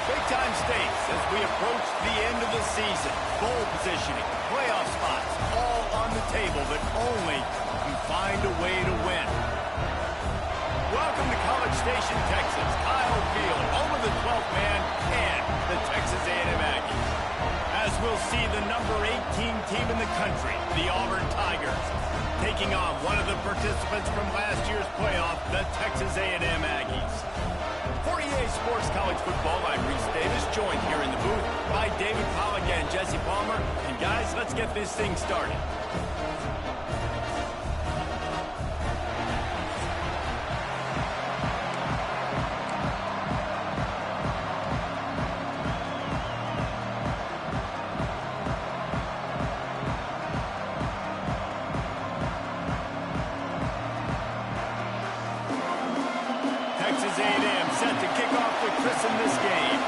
Big-time stakes as we approach the end of the season. Bowl positioning, playoff spots, all on the table, but only if you find a way to win. Welcome to College Station, Texas. Kyle Field, home of the 12th man and the Texas A&M Aggies. As we'll see the number 18 team in the country, the Auburn Tigers, taking on one of the participants from last year's playoff, the Texas A&M Aggies. For EA Sports College Football, I'm Reese Davis, joined here in the booth by David Pollock and Jesse Palmer. And guys, let's get this thing started. Texas A&M set to kick off with Chris in this game.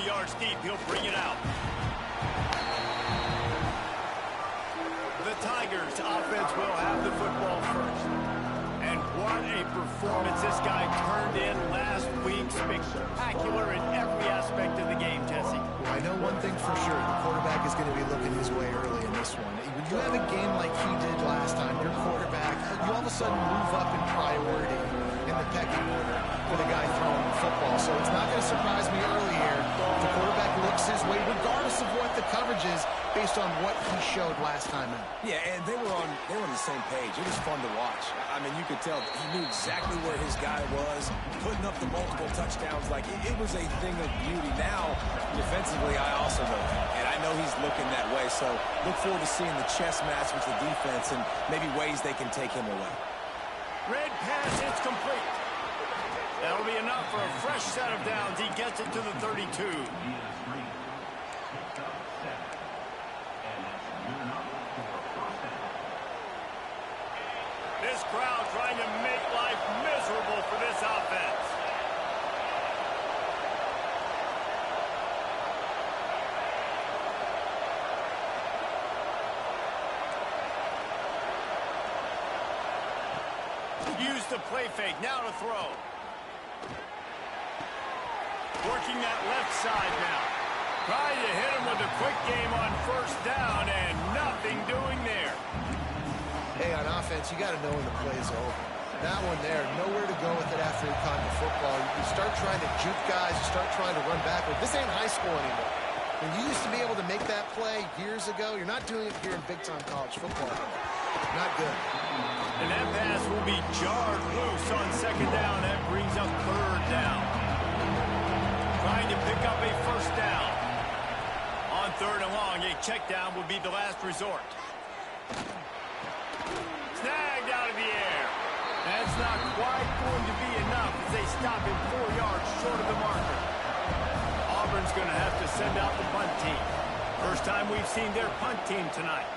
Yards deep, he'll bring it out. The Tigers offense will have the football first. And what a performance this guy turned in last week. Spectacular in every aspect of the game, Jesse. Well, I know one thing for sure. The quarterback is going to be looking his way early in this one. When you have a game like he did last time, your quarterback, you all of a sudden move up in priority in the pecking order for the guy throwing the football. So it's not going to surprise me early here. The quarterback looks his way, regardless of what the coverage is, based on what he showed last time out. Yeah, and they were on the same page. It was fun to watch. I mean, you could tell he knew exactly where his guy was, putting up the multiple touchdowns. Like, it was a thing of beauty. Now, defensively, I also know that, and I know he's looking that way. So look forward to seeing the chess match with the defense and maybe ways they can take him away. Red pass, it's complete. That'll be enough for a fresh set of downs. He gets it to the 32. This crowd trying to make life miserable for this offense. Use the play fake, now to throw. Working that left side now. Trying to hit him with a quick game on first down, and nothing doing there. Hey, on offense, you got to know when the play's over. That one there, nowhere to go with it after he caught the football. You start trying to juke guys, you start trying to run backward. This ain't high school anymore. When you used to be able to make that play years ago, you're not doing it here in big-time college football. Not good. And that pass will be jarred loose on second down. That brings up third down. Trying to pick up a first down. On third and long, a check down would be the last resort. Snagged out of the air. That's not quite going to be enough as they stop him 4 yards short of the marker. Auburn's going to have to send out the punt team. First time we've seen their punt team tonight.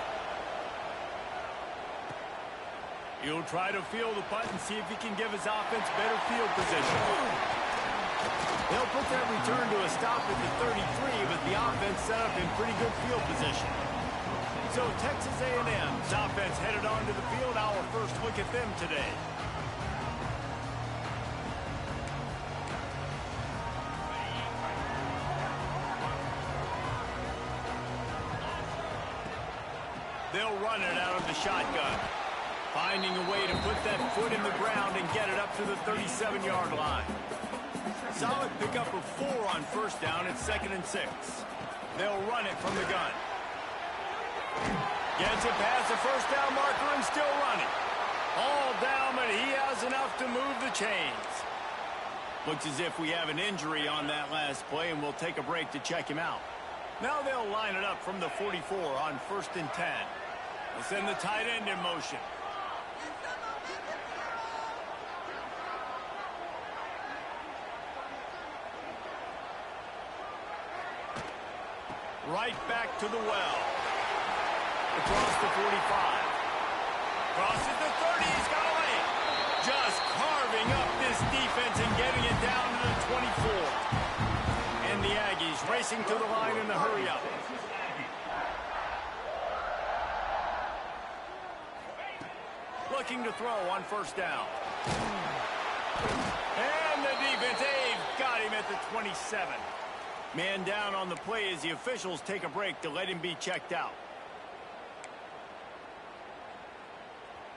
He'll try to field the punt and see if he can give his offense better field position. They'll put that return to a stop at the 33, but the offense set up in pretty good field position. So Texas A&M's offense headed onto the field. Our first look at them today. They'll run it out of the shotgun. Finding a way to put that foot in the ground and get it up to the 37-yard line. Solid pickup of 4 on first down at 2nd and 6. They'll run it from the gun. Gets it past the first down marker and still running. All down, but he has enough to move the chains. Looks as if we have an injury on that last play, and we'll take a break to check him out. Now they'll line it up from the 44 on 1st and 10. They'll send the tight end in motion. Right back to the well. Across the 45. Crosses the 30. He's got a lane. Just carving up this defense and getting it down to the 24. And the Aggies racing to the line in the hurry up. Looking to throw on 1st down. And the defense, they've got him at the 27. Man down on the play as the officials take a break to let him be checked out.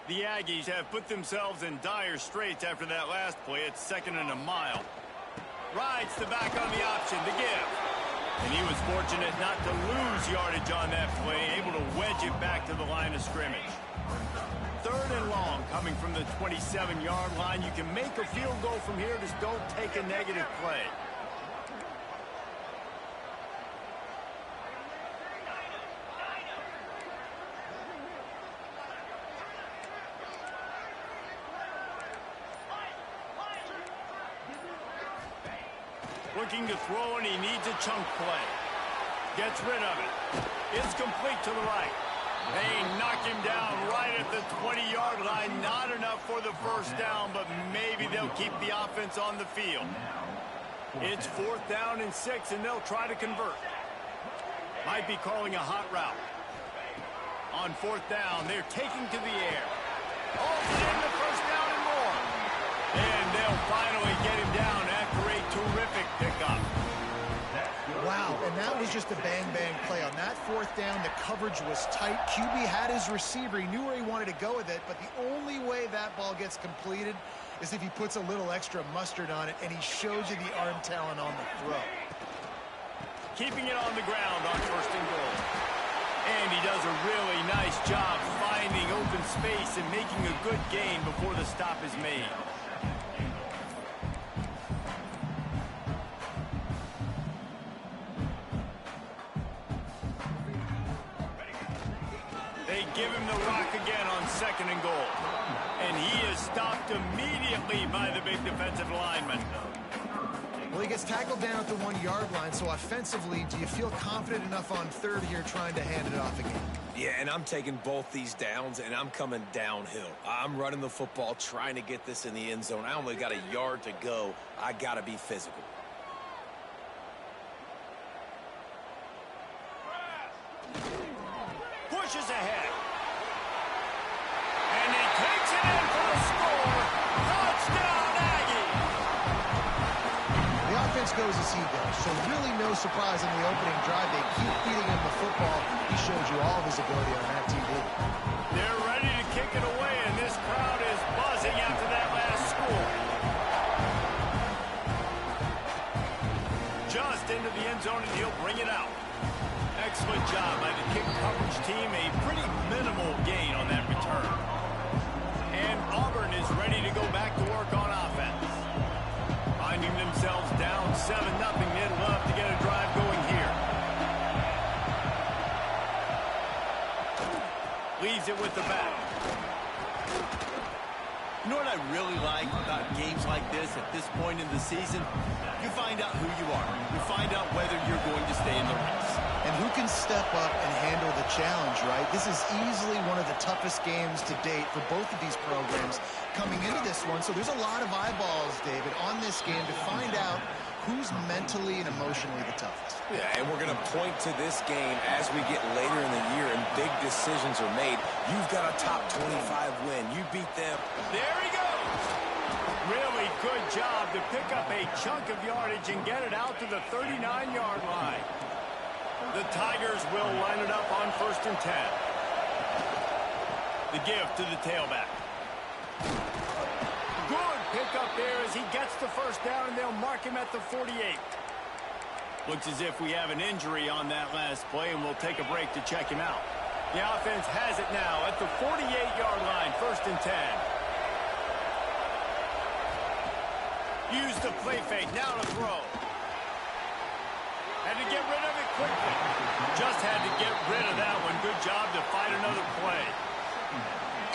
The Aggies have put themselves in dire straits after that last play. It's 2nd and a mile. Rides the back on the option to give. And he was fortunate not to lose yardage on that play, able to wedge it back to the line of scrimmage. 3rd and long coming from the 27-yard line. You can make a field goal from here, just don't take a negative play. Looking to throw, and he needs a chunk play. Gets rid of it. It's complete to the right. They knock him down right at the 20-yard line. Not enough for the 1st down, but maybe they'll keep the offense on the field. It's 4th down and 6, and they'll try to convert. Might be calling a hot route. On 4th down, they're taking to the air. Holds it in the 1st down and more. And they'll finally get him down after a terrific pickup. Wow, and that was just a bang-bang play. On that 4th down, the coverage was tight. QB had his receiver. He knew where he wanted to go with it, but the only way that ball gets completed is if he puts a little extra mustard on it, and he shows you the arm talent on the throw. Keeping it on the ground on 1st and goal. And he does a really nice job finding open space and making a good gain before the stop is made. They give him the rock again on 2nd and goal. And he is stopped immediately by the big defensive lineman. Well, he gets tackled down at the 1-yard line, so offensively, do you feel confident enough on 3rd here trying to hand it off again? Yeah, and I'm taking both these downs, and I'm coming downhill. I'm running the football, trying to get this in the end zone. I only got a yard to go. I got to be physical. Pushes ahead. And he takes it in for the score. Touchdown, Aggie! The offense goes as he goes, so really no surprise in the opening drive. They keep feeding him the football. He showed you all of his ability on that TV. They're ready to kick it away, and this crowd is buzzing after that last score. Just into the end zone, and he'll bring it out. Excellent job by the kick coverage team. A pretty minimal gain on that return. And Auburn is ready to go back to work on offense. Finding themselves down 7-0. They'd love to get a drive going here. Leaves it with the back. You know what I really like about games like this at this point in the season? You find out who you are. You find out whether you're going to stay in the race. And who can step up and handle the challenge, right? This is easily one of the toughest games to date for both of these programs coming into this one. So there's a lot of eyeballs, David, on this game to find out who's mentally and emotionally the toughest. Yeah, and we're going to point to this game as we get later in the year and big decisions are made. You've got a top 25 win. You beat them. There he goes. Really good job to pick up a chunk of yardage and get it out to the 39-yard line. The Tigers will line it up on 1st and 10. The give to the tailback. Good pickup there as he gets the 1st down, and they'll mark him at the 48. Looks as if we have an injury on that last play, and we'll take a break to check him out. The offense has it now at the 48-yard line, 1st and 10. Use the play fake. Now to throw. Had to get rid of it quickly. Just had to get rid of that one. Good job to find another play.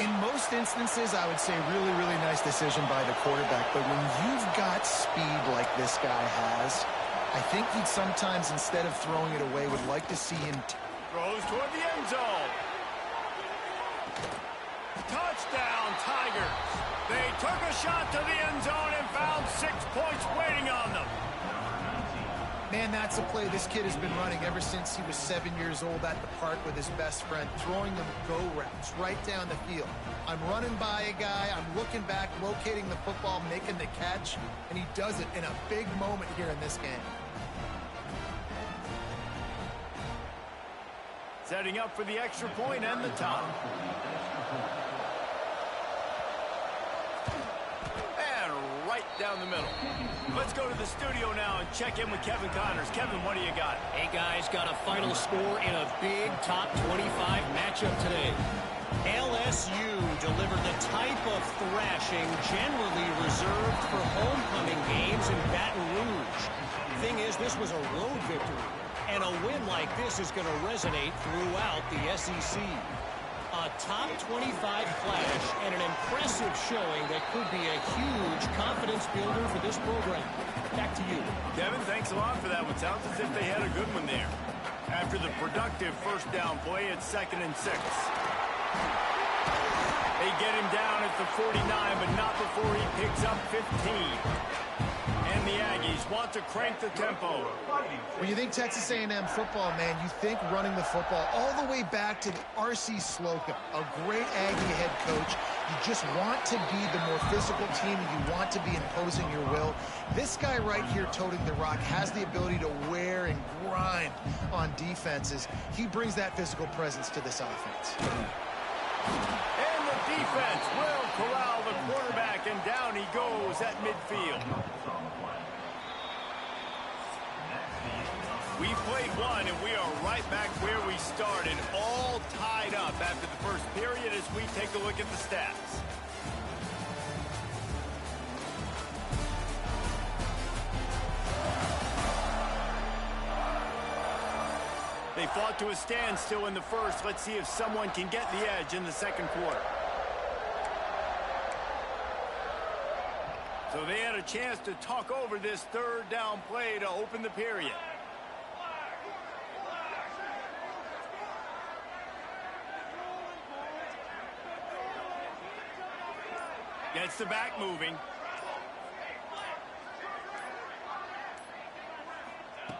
In most instances, I would say really, really nice decision by the quarterback. But when you've got speed like this guy has, I think he'd sometimes, instead of throwing it away, would like to see him. Throws toward the end zone. Touchdown, Tigers. They took a shot to the end zone and found 6 points waiting on them. Man, that's a play this kid has been running ever since he was 7 years old at the park with his best friend, throwing them go routes right down the field. I'm running by a guy, I'm looking back, locating the football, making the catch, and he does it in a big moment here in this game. Setting up for the extra point and the top. And right down the middle. Let's go to the studio now and check in with Kevin Connors. Kevin, what do you got? Hey, guys, got a final score in a big top 25 matchup today. LSU delivered the type of thrashing generally reserved for homecoming games in Baton Rouge. Thing is, this was a road victory, and a win like this is going to resonate throughout the SEC. A top 25 clash and an impressive showing that could be a huge confidence builder for this program. Back to you. Kevin, thanks a lot for that one. Sounds as if they had a good one there. After the productive first down play, it's 2nd and 6. They get him down at the 49, but not before he picks up 15. And the Aggies want to crank the tempo. When you think Texas A&M football, man, you think running the football all the way back to R.C. Slocum, a great Aggie head coach. You just want to be the more physical team, and you want to be imposing your will. This guy right here toting the rock has the ability to wear and grind on defenses. He brings that physical presence to this offense. And the defense will corral the quarterback, and down he goes at midfield. We played one, and we are right back where we started, all tied up after the first period as we take a look at the stats. They fought to a standstill in the first. Let's see if someone can get the edge in the second quarter. So they had a chance to talk over this third down play to open the period. Gets the back moving.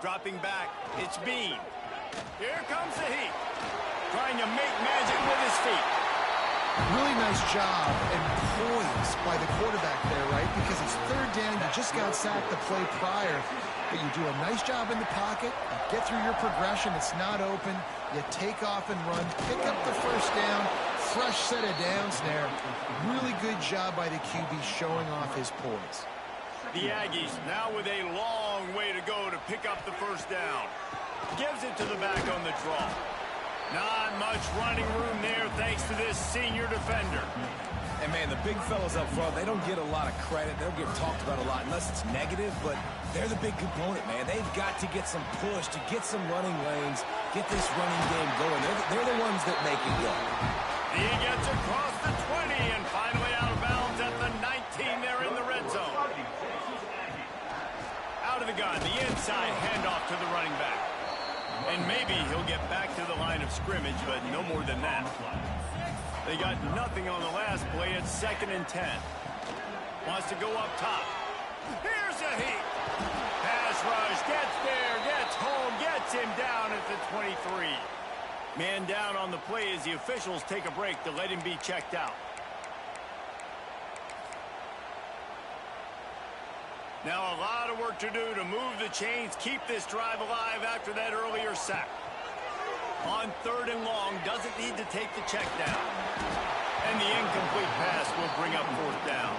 Dropping back, it's Bean. Here comes the heat. Trying to make magic with his feet. Really nice job and poise by the quarterback there, right? Because it's third down, you just got sacked the play prior, but you do a nice job in the pocket, you get through your progression, it's not open, you take off and run, pick up the first down, fresh set of downs there. Really good job by the QB showing off his poise. The Aggies now with a long way to go to pick up the first down. Gives it to the back on the draw. Not much running room there thanks to this senior defender. And, man, the big fellas up front, they don't get a lot of credit. They don't get talked about a lot unless it's negative, but they're the big component, man. They've got to get some push, to get some running lanes, get this running game going. They're the ones that make it go. He gets across the 20 and finally out of bounds at the 19 there in the red zone. Out of the gun, the inside handoff to the running back. And maybe he'll get back to the line of scrimmage, but no more than that. They got nothing on the last play. It's 2nd and 10. Wants to go up top. Here's a heat. Pass rush, gets there, gets home, gets him down at the 23. Man down on the play as the officials take a break to let him be checked out. Now a lot of work to do to move the chains, keep this drive alive after that earlier sack. On 3rd and long, doesn't need to take the check down. And the incomplete pass will bring up 4th down.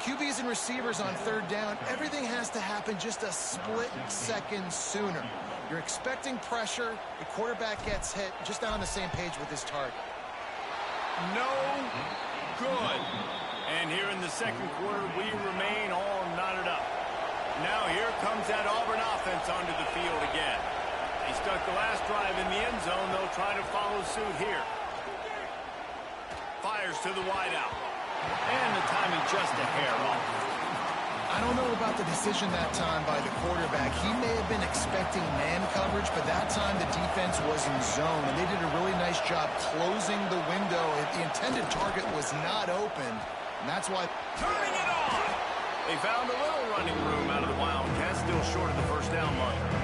QBs and receivers on 3rd down, everything has to happen just a split second sooner. You're expecting pressure, the quarterback gets hit, just not on the same page with his target. No good. And here in the second quarter, we remain all knotted up. Now here comes that Auburn offense onto the field again. They stuck the last drive in the end zone. They'll try to follow suit here. Fires to the wideout. And the timing just a hair off. I don't know about the decision that time by the quarterback. He may have been expecting man coverage, but that time the defense was in zone, and they did a really nice job closing the window. The intended target was not open, and that's why... Turning it on! They found a little running room out of the Wildcats, still short of the first down marker.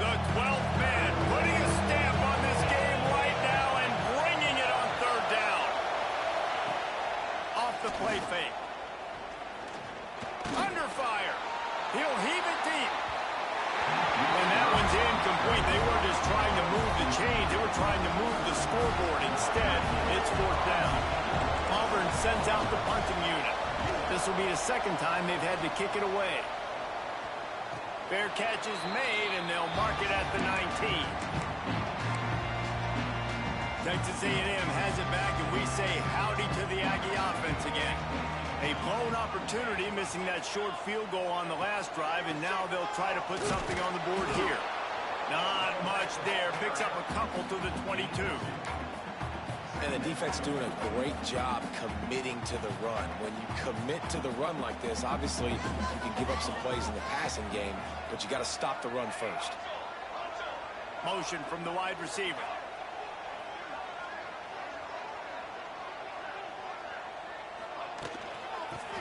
The 12th man putting a stamp on this game right now and bringing it on third down. Off the play fake. Under fire. He'll heave it deep. And that one's incomplete. They weren't just trying to move the chains. They were trying to move the scoreboard. Instead, it's fourth down. Auburn sends out the punting unit. This will be the second time they've had to kick it away. Fair catch is made, and they'll mark it at the 19. Texas A&M has it back, and we say howdy to the Aggie offense again. A blown opportunity, missing that short field goal on the last drive, and now they'll try to put something on the board here. Not much there. Picks up a couple to the 22. And the defense doing a great job committing to the run. When you commit to the run like this, obviously you can give up some plays in the passing game, but you got to stop the run first. Motion from the wide receiver.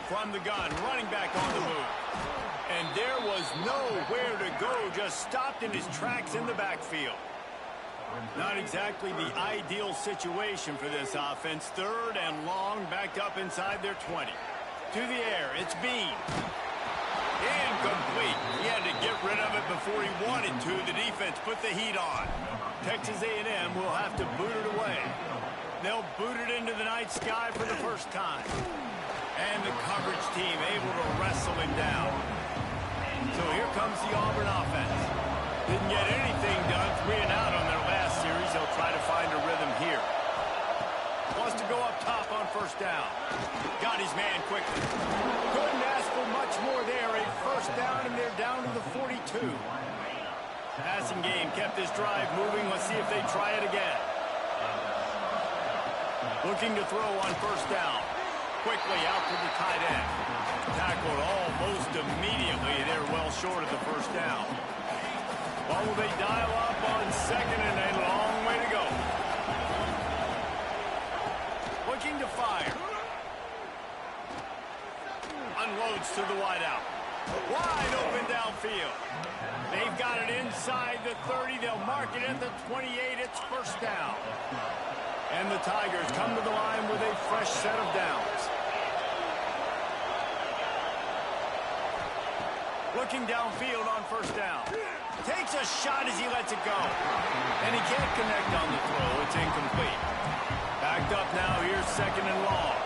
From the gun, running back on the move. And there was nowhere to go, just stopped in his tracks in the backfield. Not exactly the ideal situation for this offense. Third and long, backed up inside their 20. To the air, it's Bean. Incomplete. He had to get rid of it before he wanted to. The defense put the heat on. Texas A&M will have to boot it away. They'll boot it into the night sky for the first time. And the coverage team able to wrestle him down. So here comes the Auburn offense. Didn't get anything done, 3 and out on their last series. They'll try to find a rhythm here. Wants to go up top on first down. Got his man quickly. Couldn't ask for much more there. A first down, and they're down to the 42. Passing game kept this drive moving. Let's see if they try it again. Looking to throw on first down. Quickly out to the tight end. Tackled almost immediately. They're well short of the first down. What will they dial up on second, and a long way to go. Looking to fire. Unloads to the wideout. Wide open downfield. They've got it inside the 30. They'll mark it at the 28. It's first down. And the Tigers come to the line with a fresh set of downs. Looking downfield on first down. Takes a shot as he lets it go. And he can't connect on the throw. It's incomplete. Backed up now. Here's second and long.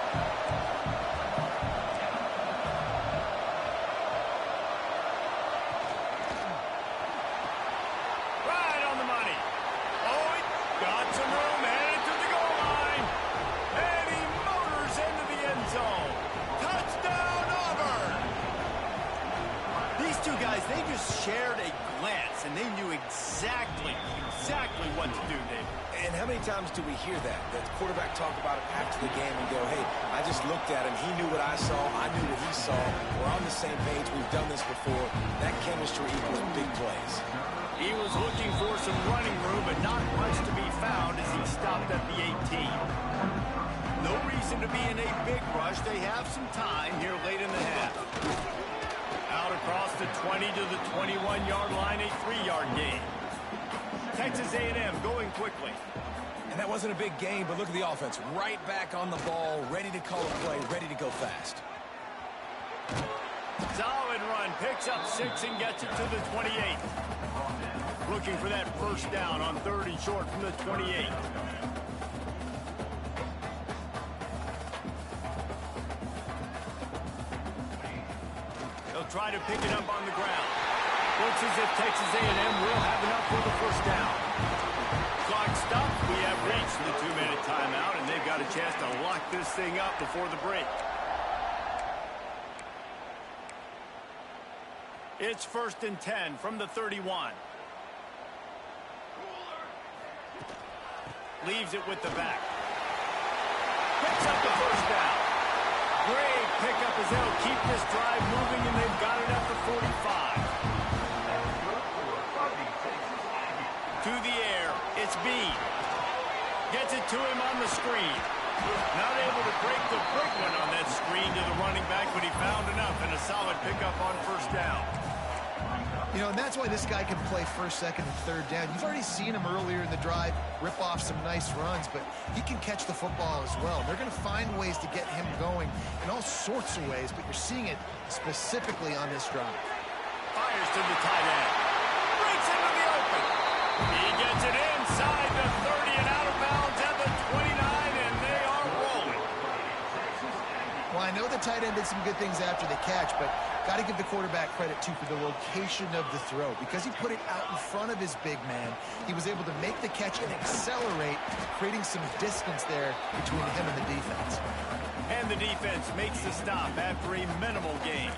Right on the money. Oh, he got some room. Headed to the goal line. And he motors into the end zone. Touchdown, Auburn. These two guys, they just shared a glance, and they knew exactly what to do, David. And how many times do we hear that? The quarterback talk about it after the game and go, hey, I just looked at him. He knew what I saw. I knew what he saw. We're on the same page. We've done this before. That chemistry equals big plays. He was looking for some running room, but not much to be found as he stopped at the 18. No reason to be in a big rush. They have some time here late in the half. Out across the 20 to the 21-yard line, a 3-yard gain. Texas A&M going quickly. And that wasn't a big game, but look at the offense. Right back on the ball, ready to call a play, ready to go fast. Solid run, picks up 6 and gets it to the 28. Looking for that first down on 3rd and short from the 28. They'll try to pick it up on the ground. Looks as if Texas A&M will have enough for the first down. Clock stopped. We have reached the 2-minute timeout, and they've got a chance to lock this thing up before the break. It's 1st and 10 from the 31. Leaves it with the back. Picks up the first down. Great pickup as they'll keep this drive moving, and they've got it at the 45. To the air, it's Bean. Gets it to him on the screen. Not able to break the big one on that screen to the running back, but he found enough and a solid pickup on first down. You know, and that's why this guy can play first, second, and third down. You've already seen him earlier in the drive rip off some nice runs, but he can catch the football as well. They're going to find ways to get him going in all sorts of ways, but you're seeing it specifically on this drive. Fires to the tight end. Breaks into the open. He gets it inside the 30 and out of bounds at the 29, and they are rolling. Well, I know the tight end did some good things after the catch, but got to give the quarterback credit, too, for the location of the throw. Because he put it out in front of his big man, he was able to make the catch and accelerate, creating some distance there between him and the defense. And the defense makes the stop after a minimal gain.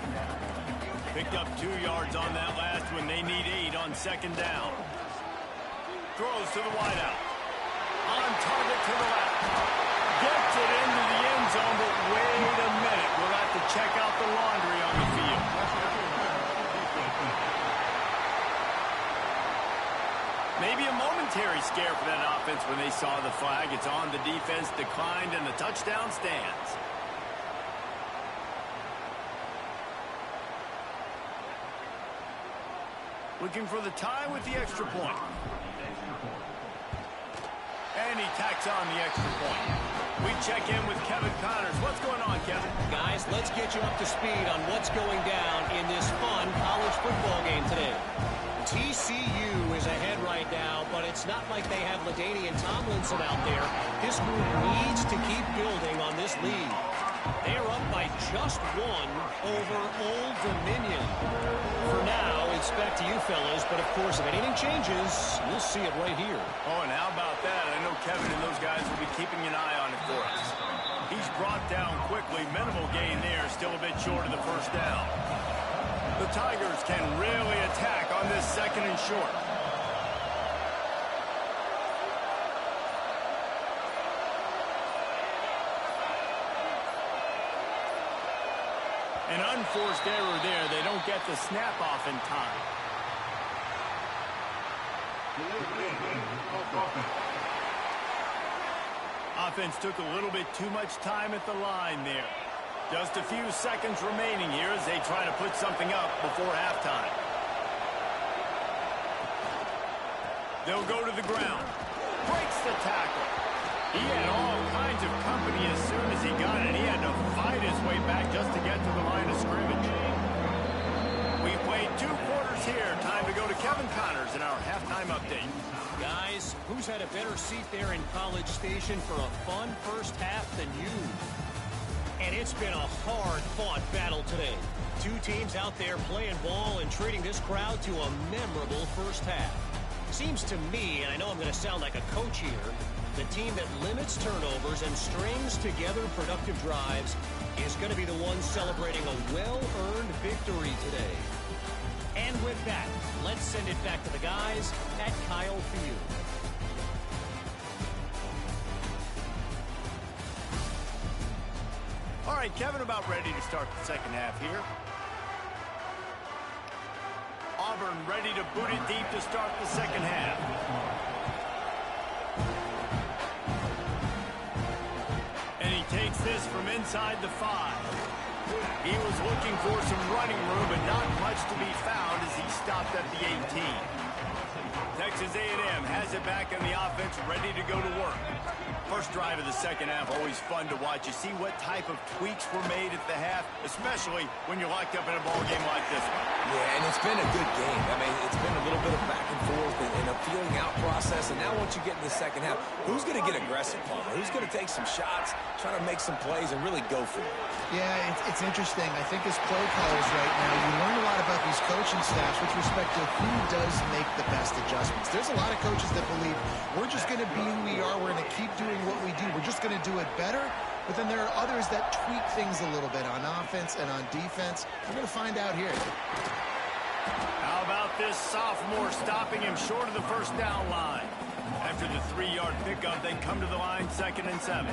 Picked up 2 yards on that last one. They need 8 on second down. Throws to the wideout. On target to the left. Gets it into the end zone, but wait a minute. We'll have to check out the laundry on the field. Maybe a momentary scare for that offense when they saw the flag. It's on. The defense declined, and the touchdown stands. Looking for the tie with the extra point. And he tacks on the extra point. We check in with Kevin Connors. What's going on, Kevin? Guys, let's get you up to speed on what's going down in this fun college football game today. TCU is ahead right now, but it's not like they have LaDainian Tomlinson out there. This group needs to keep building on this lead. They are up by just 1 over Old Dominion. For now, it's back to you fellas, but of course, if anything changes, you'll see it right here. Oh, and how about that? I know Kevin and those guys will be keeping an eye on it for us. He's brought down quickly. Minimal gain there, still a bit short of the first down. The Tigers can really attack on this second and short. An unforced error there. They don't get the snap off in time. Offense took a little bit too much time at the line there. Just a few seconds remaining here as they try to put something up before halftime. They'll go to the ground. Breaks the tackle. He had all kinds of company as soon as he got it. He had to fight his way back just to get to the line of scrimmage. We've played 2 quarters here. Time to go to Kevin Connors in our halftime update. Guys, who's had a better seat there in College Station for a fun first half than you? And it's been a hard-fought battle today. 2 teams out there playing ball and treating this crowd to a memorable first half. Seems to me, and I know I'm going to sound like a coach here, the team that limits turnovers and strings together productive drives is going to be the one celebrating a well-earned victory today. And with that, let's send it back to the guys at Kyle Field. All right, Kevin, about ready to start the second half here. Auburn ready to boot it deep to start the second half. And he takes this from inside the 5. He was looking for some running room, but not much to be found as he stopped at the 18. Texas A&M has it back in the offense, ready to go to work. First drive of the second half, always fun to watch. You see what type of tweaks were made at the half, especially when you're locked up in a ball game like this one. Yeah, and it's been a good game. I mean, it's been a little bit of back and forth and a feeling out process. And now once you get in the second half, who's going to get aggressive, Palmer? Who's going to take some shots, try to make some plays, and really go for it? Yeah, it's interesting. I think as play callers right now, you learn a lot about these coaching staffs with respect to who does make the best adjustments. There's a lot of coaches that believe we're just going to be who we are. We're going to keep doing what we do. We're just going to do it better. But then there are others that tweak things a little bit on offense and on defense. We're going to find out here. How about this sophomore stopping him short of the first down line? After the 3-yard pickup, they come to the line 2nd and 7.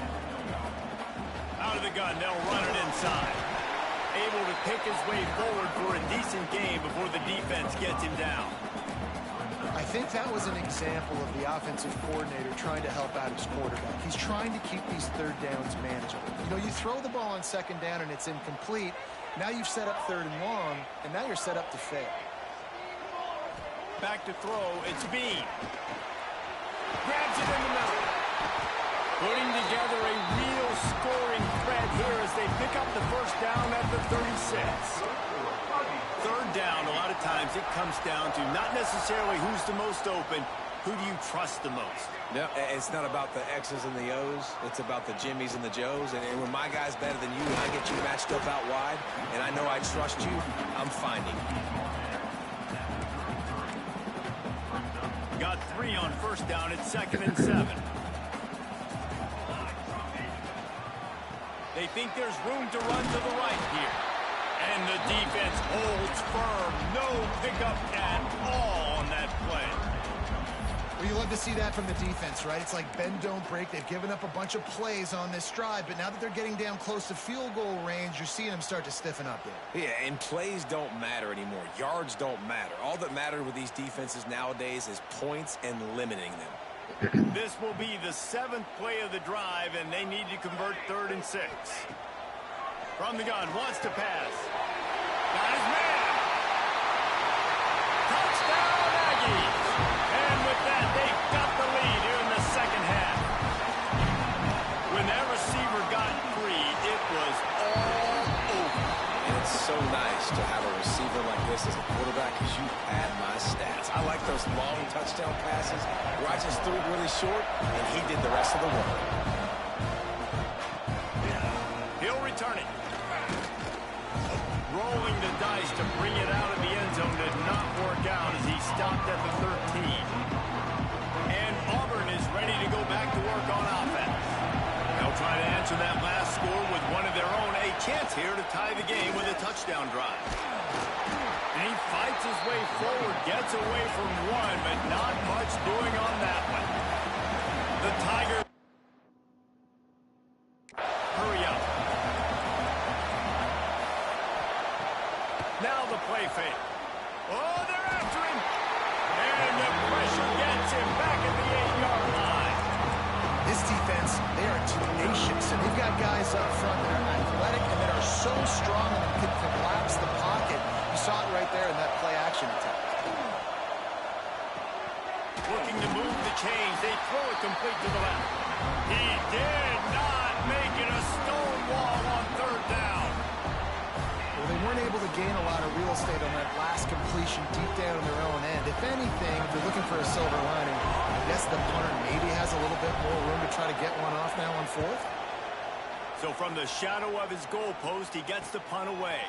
Out of the gun, they'll run it inside. Able to pick his way forward for a decent gain before the defense gets him down. I think that was an example of the offensive coordinator trying to help out his quarterback. He's trying to keep these third downs manageable. You know, you throw the ball on 2nd down and it's incomplete. Now you've set up 3rd and long, and now you're set up to fail. Back to throw, it's Bean. Grabs it in the middle. Putting together a real scoring threat here as they pick up the first down at the 36. 3rd down, a lot of times it comes down to not necessarily who's the most open, who do you trust the most? Yeah, it's not about the X's and the O's. It's about the Jimmies and the Joes. And when my guy's better than you and I get you matched up out wide, and I know I trust you, I'm finding you. Got 3 on first down at 2nd and 7. They think there's room to run to the right here. And the defense holds firm. No pickup at all on that play. Well, you love to see that from the defense, right? It's like bend, don't break. They've given up a bunch of plays on this drive, but now that they're getting down close to field goal range, you're seeing them start to stiffen up there. Yeah, and plays don't matter anymore. Yards don't matter. All that matters with these defenses nowadays is points and limiting them. This will be the 7th play of the drive, and they need to convert 3rd and 6. From the gun, wants to pass. Got his man. Touchdown, Aggies. And with that, they've got the lead here in the second half. When that receiver got free, it was all over. And it's so nice to have a receiver like this as a quarterback because you pad my stats. I like those long touchdown passes where I just threw it really short and he did the rest of the work. He'll return it. Rolling the dice to bring it out of the end zone did not work out as he stopped at the 13. And Auburn is ready to go back to work on offense. They'll try to answer that last score with one of their own. A chance here to tie the game with a touchdown drive. And he fights his way forward, gets away from one, but not much doing on that one. The Tigers hurry up. Now the play fake. Oh, they're after him. And the pressure gets him back at the 8-yard line. This defense, they are tenacious, and they've got guys up front that are athletic and that are so strong and can collapse the pocket. You saw it right there in that play-action attack. Looking to move the chains. They throw it complete to the left. He did not make it a stone wall on 3rd down. Well, they weren't able to gain a lot of real estate on that last completion deep down in their own end. If anything, if you're looking for a silver lining, I guess the punter maybe has a little bit more room to try to get one off now on 4th. So from the shadow of his goalpost, he gets the punt away.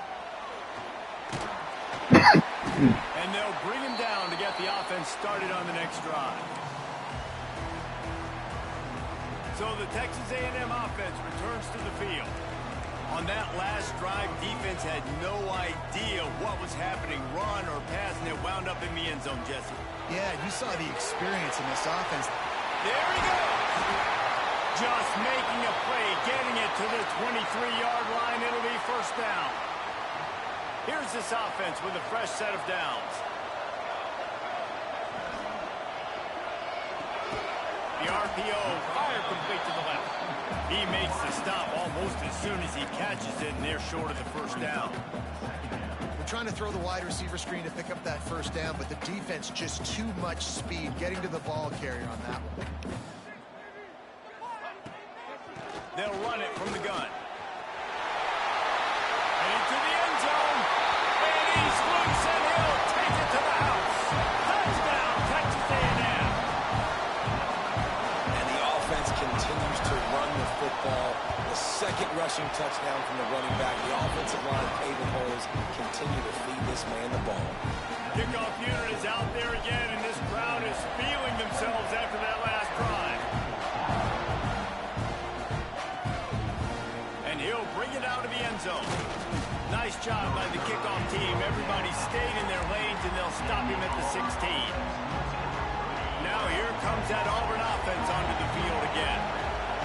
And they'll bring him down to get the offense started on the next drive. So the Texas A&M offense returns to the field. On that last drive, defense had no idea what was happening, run or pass, and it wound up in the end zone, Jesse. Yeah, you saw the experience in this offense. There he goes. Just making a play, getting it to the 23-yard line. It'll be first down. Here's this offense with a fresh set of downs. The RPO, fire complete to the left. He makes the stop almost as soon as he catches it, and they're short of the first down. We're trying to throw the wide receiver screen to pick up that first down, but the defense just too much speed getting to the ball carrier on that one. They'll run it from the gun. And into the end zone. And he's loose, and he'll rushing touchdown from the running back. The offensive line paving holes continue to feed this man the ball. Kickoff unit is out there again, and this crowd is feeling themselves after that last drive. And he'll bring it out of the end zone. Nice job by the kickoff team. Everybody stayed in their lanes, and they'll stop him at the 16. Now here comes that Auburn offense onto the field again.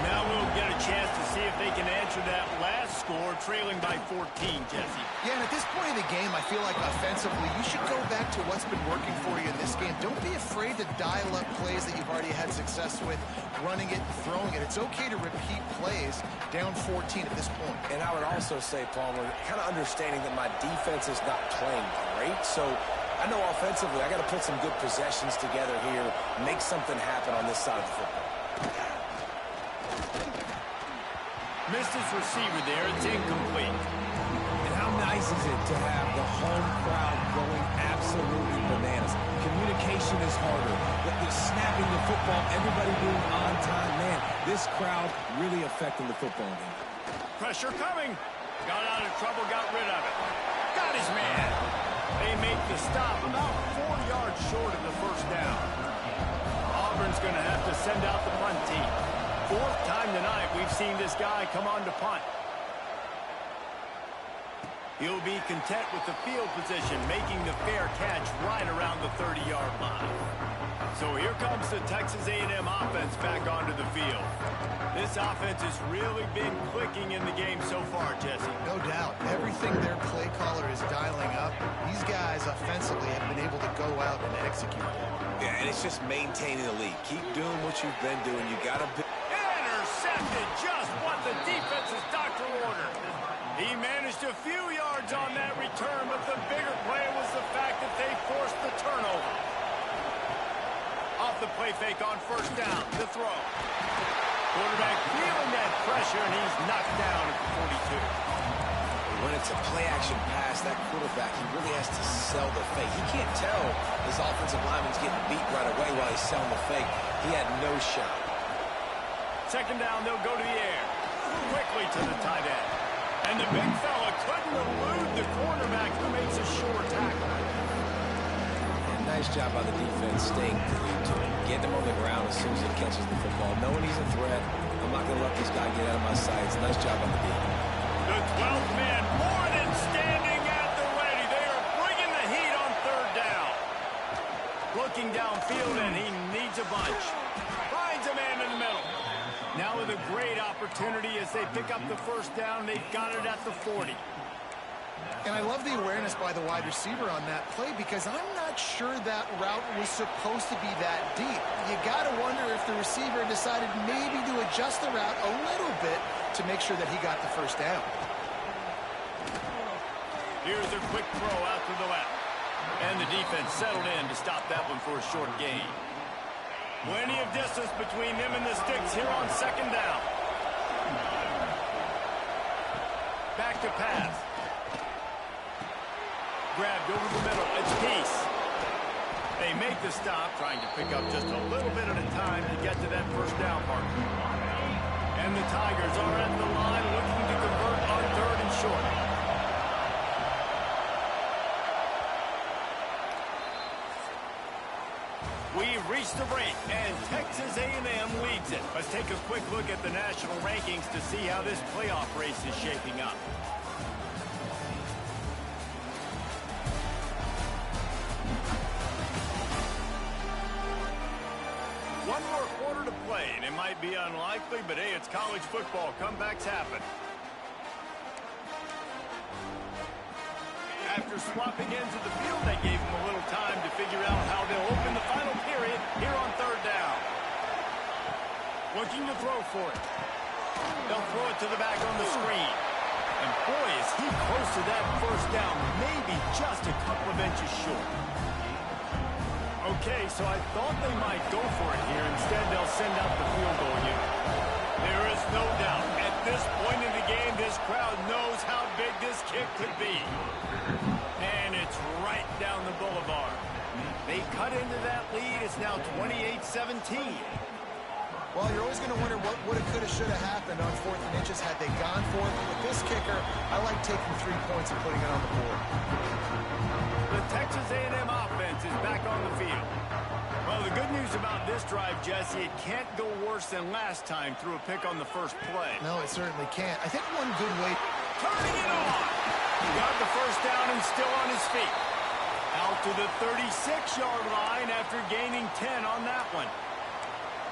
Now we'll get a chance to see if they can answer that last score, trailing by 14, Jesse. Yeah, and at this point in the game, I feel like offensively, you should go back to what's been working for you in this game. Don't be afraid to dial up plays that you've already had success with, running it and throwing it. It's okay to repeat plays down 14 at this point. And I would also say, Palmer, kind of understanding that my defense is not playing great, so I know offensively I got to put some good possessions together here, make something happen on this side of the football. Missed his receiver there. It's incomplete. And how nice is it to have the home crowd going absolutely bananas? Communication is harder. The snapping the football, everybody being on time. Man, this crowd really affecting the football game. Pressure coming. Got out of trouble, got rid of it. Got his man. They make the stop about 4 yards short of the first down. Auburn's going to have to send out the punt team. Fourth time tonight we've seen this guy come on to punt. He'll be content with the field position, making the fair catch right around the 30-yard line. So here comes the Texas A&M offense back onto the field. This offense has really been clicking in the game so far, Jesse. No doubt. Everything their play caller is dialing up, these guys offensively have been able to go out and execute that. Yeah, and it's just maintaining the lead. Keep doing what you've been doing. You got to be... Intercepted, just what the defense's doctor ordered. He managed a few yards on that return, but the bigger play was the fact that they forced the turnover. Off the play fake on first down, the throw. Quarterback feeling that pressure, and he's knocked down at the 42. When it's a play-action pass, that quarterback, he really has to sell the fake. He can't tell his offensive lineman's getting beat right away while he's selling the fake. He had no shot. Second down, they'll go to the air. Quickly to the tight end. And the big fella couldn't elude the cornerback who makes a sure tackle. And nice job by the defense staying glued to him. Getting him on the ground as soon as he catches the football. Knowing he's a threat, I'm not going to let this guy get out of my sights. Nice job on the defense. The 12th man more than standing at the ready. They are bringing the heat on third down. Looking downfield, and he needs a bunch. Finds a man in the middle. Now with a great opportunity as they pick up the first down. They've got it at the 40. And I love the awareness by the wide receiver on that play because I'm not sure that route was supposed to be that deep. You got to wonder if the receiver decided maybe to adjust the route a little bit to make sure that he got the first down. Here's a quick throw out to the left. And the defense settled in to stop that one for a short gain. Plenty of distance between them and the sticks here on second down. Back to pass. Grabbed over the middle. It's Peace. They make the stop, trying to pick up just a little bit at a time to get to that first down mark. And the Tigers are at the line looking to convert on third and short. We've reached the break, and Texas A&M leads it. Let's take a quick look at the national rankings to see how this playoff race is shaping up. One more quarter to play, and it might be unlikely, but hey, it's college football. Comebacks happen. After swapping ends of the field, they gave them a little time to figure out how they'll open the final period here on third down. Looking to throw for it. They'll throw it to the back on the screen. And boy, is he close to that first down, maybe just a couple of inches short. Okay, so I thought they might go for it here. Instead, they'll send out the field goal unit. There is no doubt. At this point in the game, this crowd knows how big this kick could be. And it's right down the boulevard. They cut into that lead. It's now 28-17. Well, you're always going to wonder what woulda, coulda, shoulda happened on 4th and inches had they gone for it. But with this kicker, I like taking 3 points and putting it on the board. The Texas A&M offense is back on the field. Well, the good news about this drive, Jesse, it can't go worse than last time through a pick on the first play. No, it certainly can't. I think one good way... Turning it on. He got the first down and still on his feet. Out to the 36-yard line after gaining 10 on that one.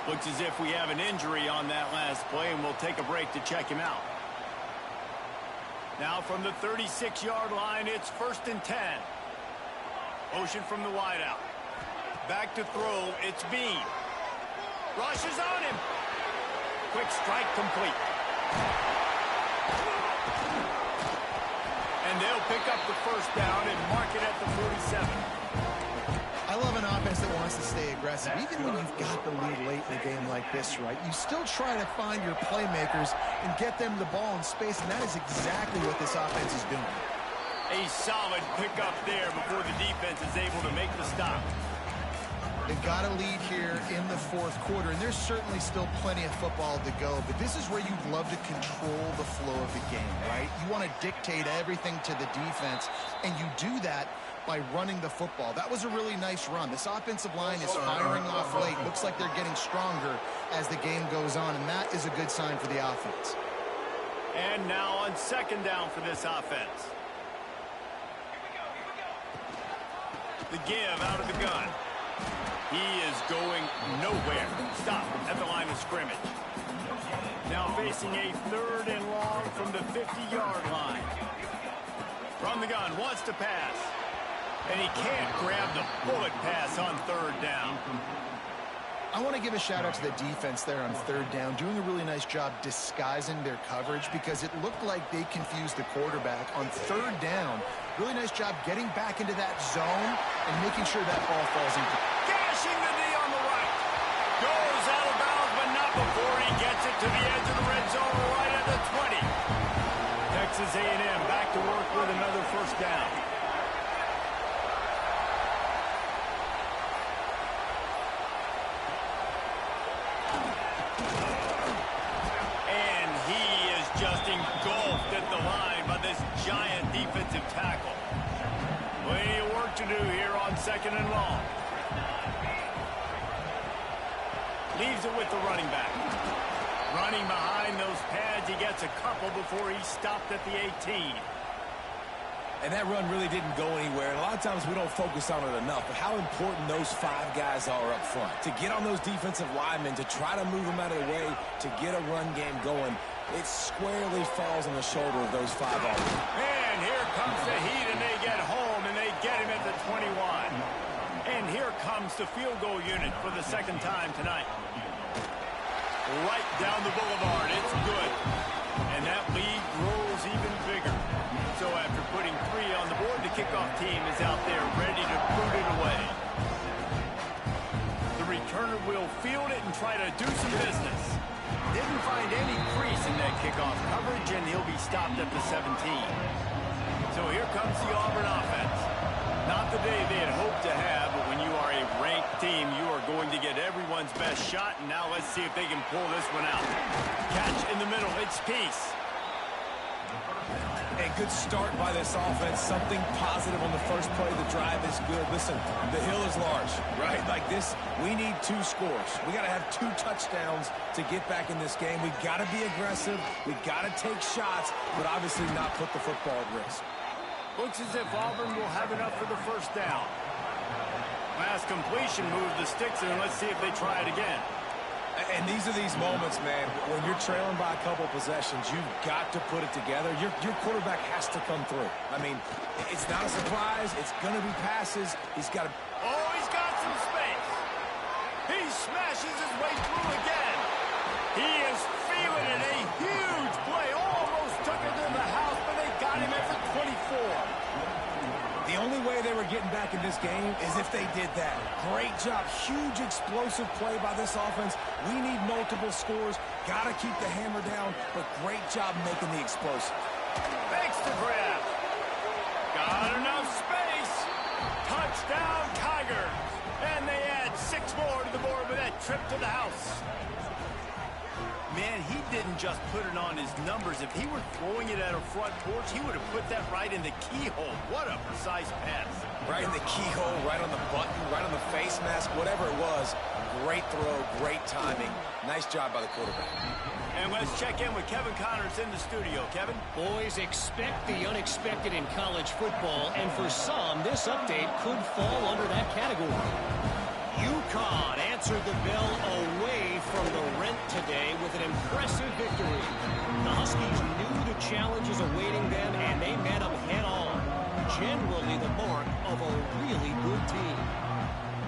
Looks as if we have an injury on that last play, and we'll take a break to check him out. Now from the 36-yard line, it's 1st and 10. Motion from the wideout. Back to throw, it's Bean. Rushes on him. Quick strike complete. And they'll pick up the first down and mark it at the 47. I love an offense that wants to stay aggressive. Even when you've got the lead late in a game like this, right, you still try to find your playmakers and get them the ball in space, and that is exactly what this offense is doing. A solid pickup there before the defense is able to make the stop. They've got a lead here in the 4th quarter, and there's certainly still plenty of football to go, but this is where you'd love to control the flow of the game, right? You want to dictate everything to the defense, and you do that by running the football. That was a really nice run. This offensive line is firing off late. Looks like they're getting stronger as the game goes on, and that is a good sign for the offense. And now on 2nd down for this offense. The give out of the gun. He is going nowhere. Stop at the line of scrimmage. Now facing a 3rd and long from the 50-yard line. From the gun, wants to pass. And he can't grab the bullet pass on 3rd down. I want to give a shout out to the defense there on 3rd down, doing a really nice job disguising their coverage because it looked like they confused the quarterback on 3rd down. Really nice job getting back into that zone and making sure that ball falls in. Gashing the knee on the right. Goes out of bounds, but not before he gets it to the edge of the red zone right at the 20. Texas A&M back to work with another first down. Just engulfed at the line by this giant defensive tackle. Plenty of work to do here on 2nd and long. Leaves it with the running back. Running behind those pads, he gets a couple before he stopped at the 18. And that run really didn't go anywhere. And a lot of times we don't focus on it enough, but how important those 5 guys are up front. To get on those defensive linemen, to try to move them out of the way, to get a run game going, it squarely falls on the shoulder of those 5 offenses. And here comes the heat, and they get home, and they get him at the 21. And here comes the field goal unit for the 2nd time tonight. Right down the boulevard, it's good. And that lead grows even bigger. So after putting 3 on the board, the kickoff team is out there ready to boot it away. The returner will field it and try to do some business. Didn't find any crease in that kickoff coverage, and he'll be stopped at the 17. So here comes the Auburn offense. Not the day they had hoped to have, but when you are a ranked team, you are going to get everyone's best shot, and now let's see if they can pull this one out. Catch in the middle, it's Peace. A good start by this offense. Something positive on the first play. The drive is good. Listen, the hill is large, right? Like this, we need 2 scores. We got to have 2 touchdowns to get back in this game. We got to be aggressive. We got to take shots, but obviously not put the football at risk. Looks as if Auburn will have enough for the first down. Last completion moved the sticks, and let's see if they try it again. And these are these moments, man, when you're trailing by a couple possessions, you've got to put it together. Your quarterback has to come through. I mean, it's not a surprise. It's going to be passes. He's got to... Oh, he's got some space. He smashes his way through again. He is feeling it. A huge play. Almost took it to the house, but they got him at the 24. The only way they were getting back in this game is if they did that. Great job. Huge explosive play by this offense. We need multiple scores. Got to keep the hammer down, but great job making the explosive. Thanks to grab. Got enough space. Touchdown, Tigers. And they add 6 Six more to the board with that trip to the house. Man, he didn't just put it on his numbers. If he were throwing it at a front porch, he would have put that right in the keyhole. What a precise pass. Right in the keyhole, right on the button, right on the face mask, whatever it was. Great throw, great timing. Nice job by the quarterback. And let's check in with Kevin Connors in the studio. Kevin? Boys, expect the unexpected in college football, and for some, this update could fall under that category. UConn answered the bell away from the rent today with an impressive victory. The Huskies knew the challenges awaiting them, and they met them head-on. Generally the mark of a really good team.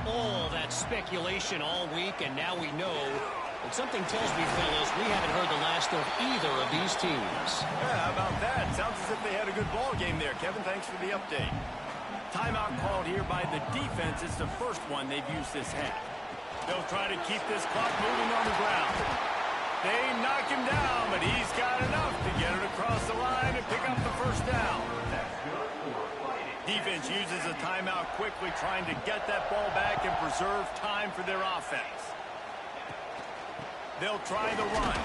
All that speculation all week, and now we know. But something tells me, fellas, we haven't heard the last of either of these teams. Yeah, how about that? Sounds as if they had a good ball game there. Kevin, thanks for the update. Timeout called here by the defense. It's the first one they've used this half. They'll try to keep this clock moving on the ground. They knock him down, but he's got enough to get it across the line and pick up the first down. Defense uses a timeout quickly, trying to get that ball back and preserve time for their offense. They'll try the run.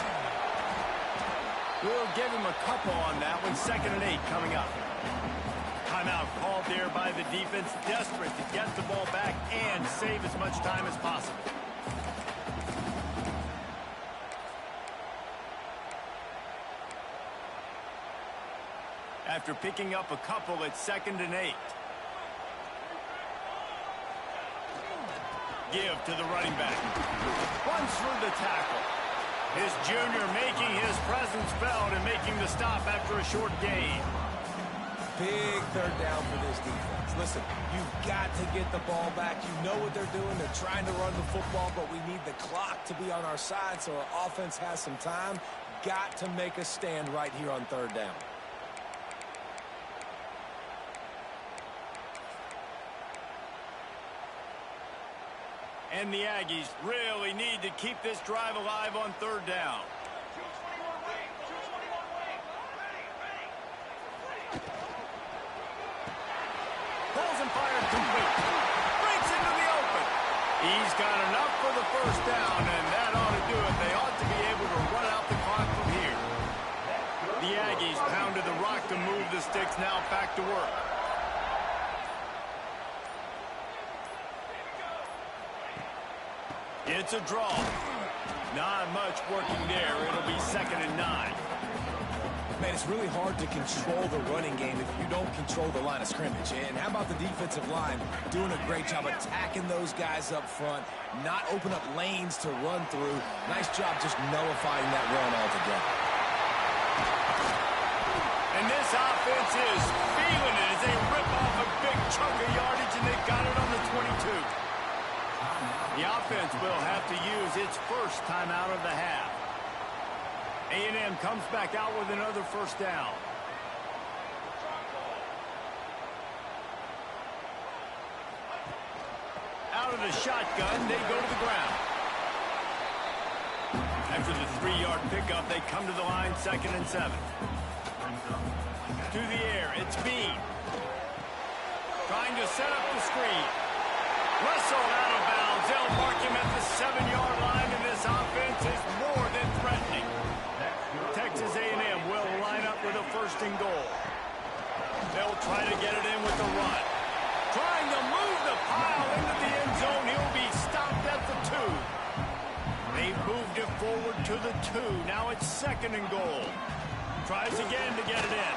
We'll give him a couple on that one. 2nd and 8 coming up. Timeout called there by the defense, desperate to get the ball back and save as much time as possible. After picking up a couple, it's 2nd and 8. Give to the running back. Runs through the tackle. His junior making his presence felt and making the stop after a short gain. Big third down for this defense. Listen, you've got to get the ball back. You know what they're doing. They're trying to run the football, but we need the clock to be on our side so our offense has some time. Got to make a stand right here on 3rd down. And the Aggies really need to keep this drive alive on 3rd down. Pulls and fires complete. Breaks into the open. He's got enough for the first down, and that ought to do it. They ought to be able to run out the clock from here. The Aggies pounded the rock to move the sticks, now back to work. It's a draw. Not much working there. It'll be 2nd and 9. Man, it's really hard to control the running game if you don't control the line of scrimmage. And how about the defensive line doing a great job attacking those guys up front, not open up lanes to run through. Nice job just nullifying that run altogether. And this offense is feeling it as they rip off a big chunk of yardage, and they've got it on the 22. The offense will have to use its first timeout of the half. A&M comes back out with another first down. Out of the shotgun, they go to the ground. After the 3-yard pickup, they come to the line, 2nd and 7. To the air, it's Bean. Trying to set up the screen. Whistled out of bounds. They'll mark him at the 7-yard line, and this offense is more than threatening. Texas A&M will line up with a 1st and goal. They'll try to get it in with the run. Trying to move the pile into the end zone. He'll be stopped at the 2. They moved it forward to the 2. Now it's 2nd and goal. Tries again to get it in.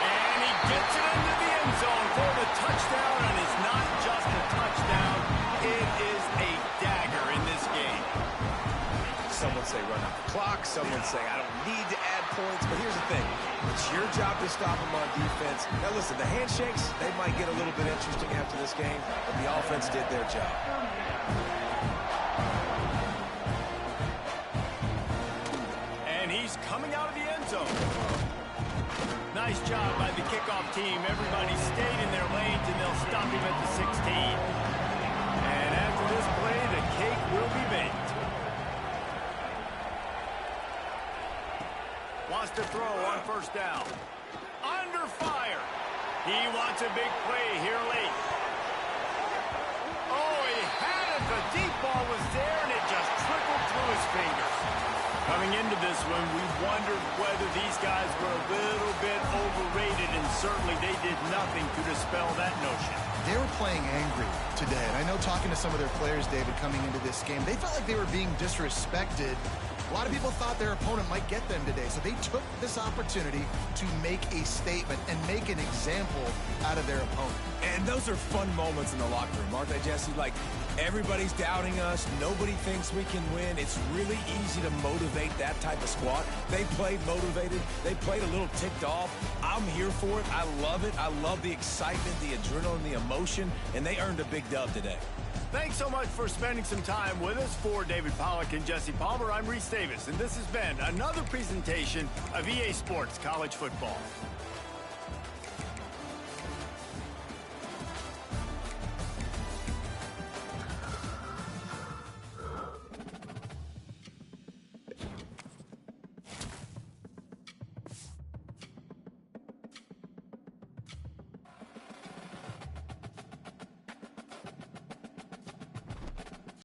And he gets it into the end zone for the touchdown, and it's not just a touchdown. It is a dagger in this game. Some would say run out the clock. Some would say I don't need to add points. But here's the thing. It's your job to stop them on defense. Now, listen, the handshakes, they might get a little bit interesting after this game, but the offense did their job. And he's coming out of the end zone. Nice job by the kickoff team. Everybody stayed in their lanes, and they'll stop him at the 16. And after this play, the cake will be baked. Wants to throw on 1st down. Under fire. He wants a big play here late. Oh, he had it, but deep ball was there, and it just trickled through his fingers. Coming into this one, we wondered whether these guys were a little bit overrated, and certainly they did nothing to dispel that notion. They were playing angry today, and I know talking to some of their players, David, coming into this game, they felt like they were being disrespected. A lot of people thought their opponent might get them today, so they took this opportunity to make a statement and make an example out of their opponent. And those are fun moments in the locker room, aren't they, Jesse? Like, everybody's doubting us. Nobody thinks we can win. It's really easy to motivate that type of squad. They played motivated. They played a little ticked off. I'm here for it. I love it. I love the excitement, the adrenaline, the emotion, and they earned a big dub today. Thanks so much for spending some time with us. For David Pollack and Jesse Palmer, I'm Reese Davis, and this has been another presentation of EA Sports College Football.